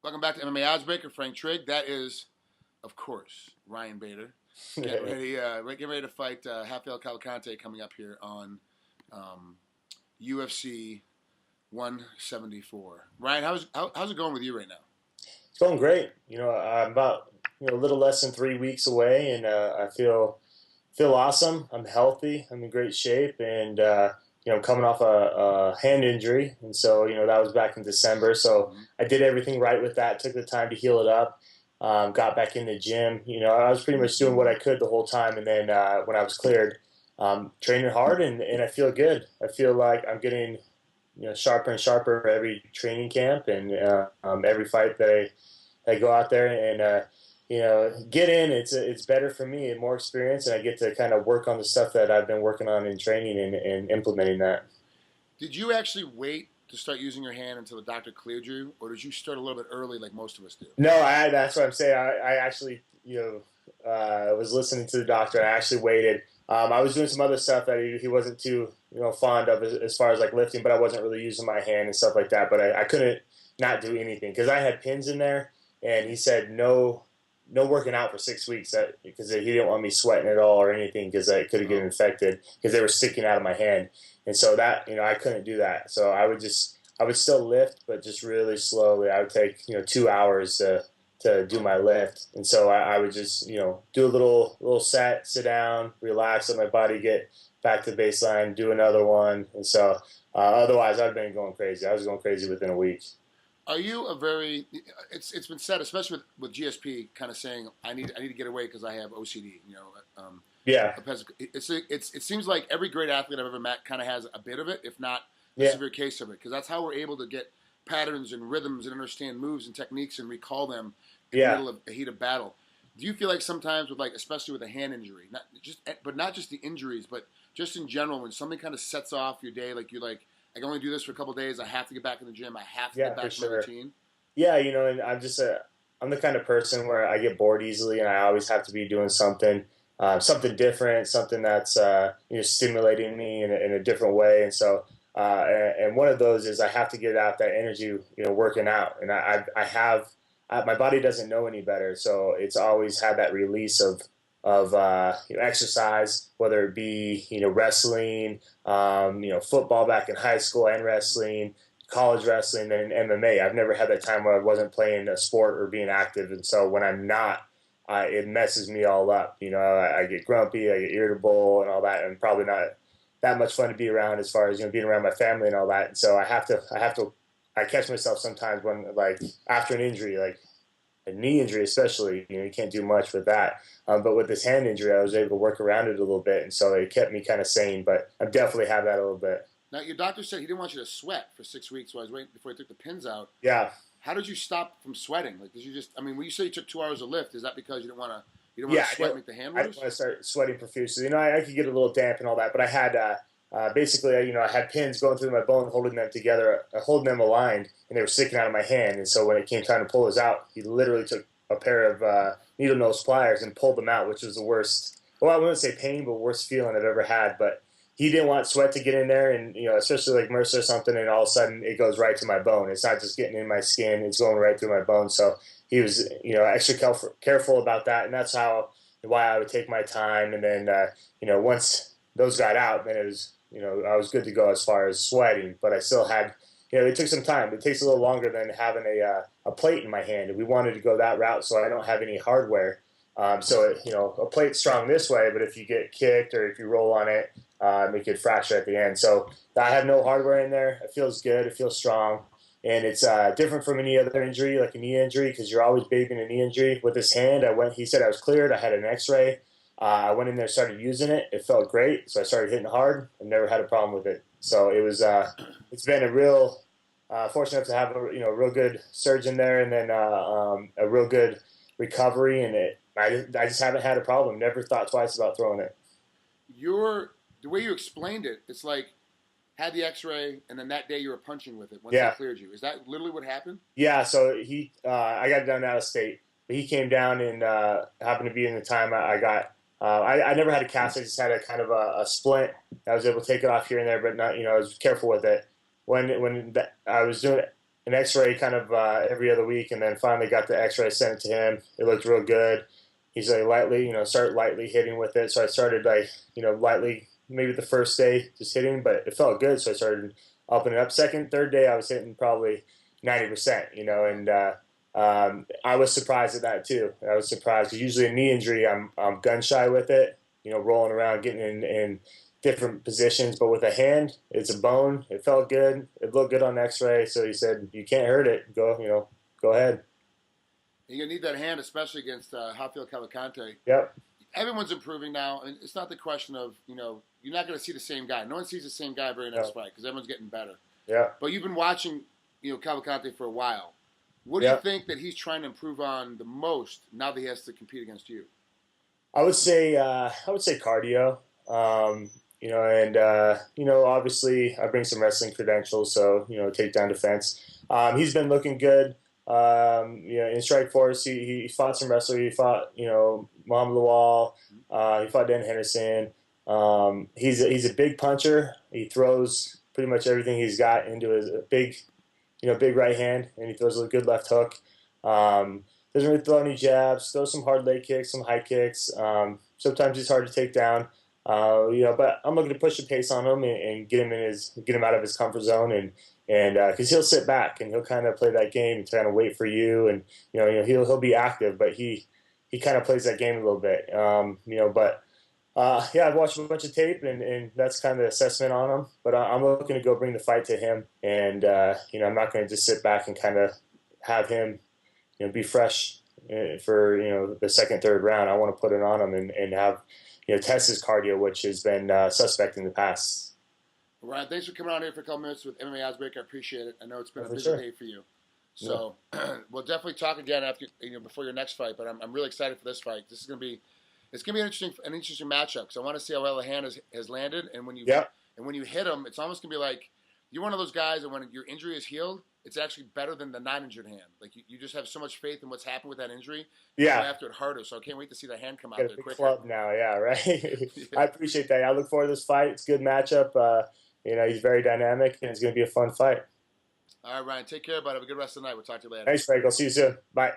Welcome back to MMA Oddsbreaker. Frank Trigg. That is, of course, Ryan Bader. Getting ready to fight Rafael Cavalcante coming up here on UFC 174. Ryan, how's it going with you right now? It's going great. I'm about a little less than 3 weeks away, and I feel awesome. I'm healthy. I'm in great shape, and I'm coming off a hand injury, and so that was back in December. So I did everything right with that. Took the time to heal it up. Got back in the gym. I was pretty much doing what I could the whole time, and then when I was cleared, training hard, and I feel good. I feel like I'm getting sharper and sharper every training camp, and every fight that I go out there and get in. It's better for me and more experience, and I get to kind of work on the stuff that I've been working on in training and implementing that. Did you actually wait to start using your hand until the doctor cleared you, or did you start a little bit early like most of us do? No, that's what I'm saying. I actually was listening to the doctor. I actually waited. I was doing some other stuff that he wasn't too fond of as far as like lifting, but I wasn't really using my hand and stuff like that. But I couldn't not do anything because I had pins in there, and he said no working out for 6 weeks because he didn't want me sweating at all or anything because I could have get infected because they were sticking out of my hand, and so that I couldn't do that. So I would still lift, but just really slowly. I would take 2 hours to do my lift, and so I would just do a little set, sit down, relax, let my body get back to baseline, do another one, and so otherwise I've been going crazy. I was going crazy within a week. Are you a very? It's been said, especially with GSP, kind of saying I need to get away because I have OCD. Yeah. It seems like every great athlete I've ever met kind of has a bit of it, if not a severe case of it, because that's how we're able to get patterns and rhythms and understand moves and techniques and recall them in the middle of a heat of battle. Do you feel like sometimes with especially with a hand injury, not just the injuries, but just in general, when something kind of sets off your day, like I can only do this for a couple of days. I have to get back in the gym. I have to get back to my routine. Yeah, and I'm the kind of person where I get bored easily, and I always have to be doing something different, something that's stimulating me in a different way. And so, and one of those is I have to get out that energy, working out, and my body doesn't know any better, so it's always had that release of exercise, whether it be wrestling, football back in high school and wrestling, college wrestling, and MMA. I've never had that time where I wasn't playing a sport or being active, and so when I'm not, it messes me all up. I get grumpy, I get irritable, and all that, and probably not that much fun to be around as far as being around my family and all that. And so I catch myself sometimes when after an injury, like a knee injury especially, you can't do much with that. But with this hand injury, I was able to work around it a little bit, and so it kept me kind of sane. But I definitely have that a little bit. Now, your doctor said he didn't want you to sweat for 6 weeks while I was waiting before he took the pins out. Yeah. How did you stop from sweating? Did you just? I mean, when you say you took 2 hours of lift, is that because you didn't want to sweat and make the hand loose? I didn't want to start sweating profusely. I could get a little damp and all that, but I had basically, I had pins going through my bone, holding them together, holding them aligned, and they were sticking out of my hand. And so when it came time to pull those out, he literally took a pair of needle nose pliers and pulled them out, which was the worst. Well, I wouldn't say pain, but worst feeling I've ever had. But he didn't want sweat to get in there, and especially like MRSA or something, and all of a sudden it goes right to my bone. It's not just getting in my skin; it's going right through my bone. So he was, extra careful about that, and that's why I would take my time. And then, once those got out, then it was, I was good to go as far as sweating. But I still had, it took some time. It takes a little longer than having a plate in my hand, and we wanted to go that route, so I don't have any hardware. A plate's strong this way, but if you get kicked or if you roll on it, it could fracture at the end. So I have no hardware in there. It feels good. It feels strong. And it's different from any other injury, like a knee injury, because you're always babying a knee injury. With this hand, he said I was cleared. I had an x-ray. I went in there, started using it. It felt great. So I started hitting hard. I've never had a problem with it. So it was, it's been a real, fortunate to have a real good surgeon there, and then a real good recovery. And I just haven't had a problem. Never thought twice about throwing it. The way you explained it, it's like had the X-ray, and then that day you were punching with it once they cleared you. Is that literally what happened? Yeah. So I got done out of state, but he came down and happened to be in the time I got. I never had a cast. I just had a kind of a splint. I was able to take it off here and there, but not. I was careful with it. When I was doing it, an X-ray kind of every other week, and then finally got the X-ray, sent it to him. It looked real good. He's like lightly, start lightly hitting with it. So I started like, lightly, maybe the first day just hitting, but it felt good. So I started upping it up. Second, third day, I was hitting probably 90%, and I was surprised at that too. I was surprised because usually a knee injury, I'm gun shy with it, rolling around, getting in different positions. But with a hand, it's a bone. It felt good. It looked good on X-ray. So he said, "You can't hurt it. Go ahead." You're gonna need that hand, especially against Rafael Cavalcante. Yep. Everyone's improving now, and it's not the question of you're not going to see the same guy. No one sees the same guy very next fight because everyone's getting better. Yeah. But you've been watching Cavalcante for a while. What do you think that he's trying to improve on the most now that he has to compete against you? I would say cardio. Obviously I bring some wrestling credentials, so takedown defense. He's been looking good. In Strikeforce, he fought some wrestlers. He fought, Muhammad Lawal. He fought Dan Henderson. He's a big puncher. He throws pretty much everything he's got into his big right hand, and he throws a good left hook. Doesn't really throw any jabs. Throws some hard leg kicks, some high kicks. Sometimes he's hard to take down. But I'm looking to push the pace on him and get him out of his comfort zone, and because he'll sit back and he'll kind of play that game and kind of wait for you, and he'll be active, but he kind of plays that game a little bit. I've watched a bunch of tape, and that's kind of the assessment on him. But I'm looking to go bring the fight to him, and I'm not going to just sit back and kind of have him be fresh for the second, third round. I want to put it on him and have test his cardio, which has been suspect in the past. Ryan, thanks for coming on here for a couple minutes with MMA Oddsbreaker. I appreciate it. I know it's been a busy day for you. So we'll definitely talk again after before your next fight. But I'm really excited for this fight. This is gonna be an interesting matchup because I want to see how well the hand has landed. And when you hit him, it's almost gonna be like you're one of those guys that when your injury is healed, it's actually better than the non-injured hand. Like you just have so much faith in what's happened with that injury. Yeah. You go after it harder. So I can't wait to see that hand come out there quicker. Club now, yeah, right. I appreciate that. I look forward to this fight. It's a good matchup. He's very dynamic, and it's going to be a fun fight. All right, Ryan. Take care, bud. Have a good rest of the night. We'll talk to you later. Thanks, Frank. I'll see you soon. Bye.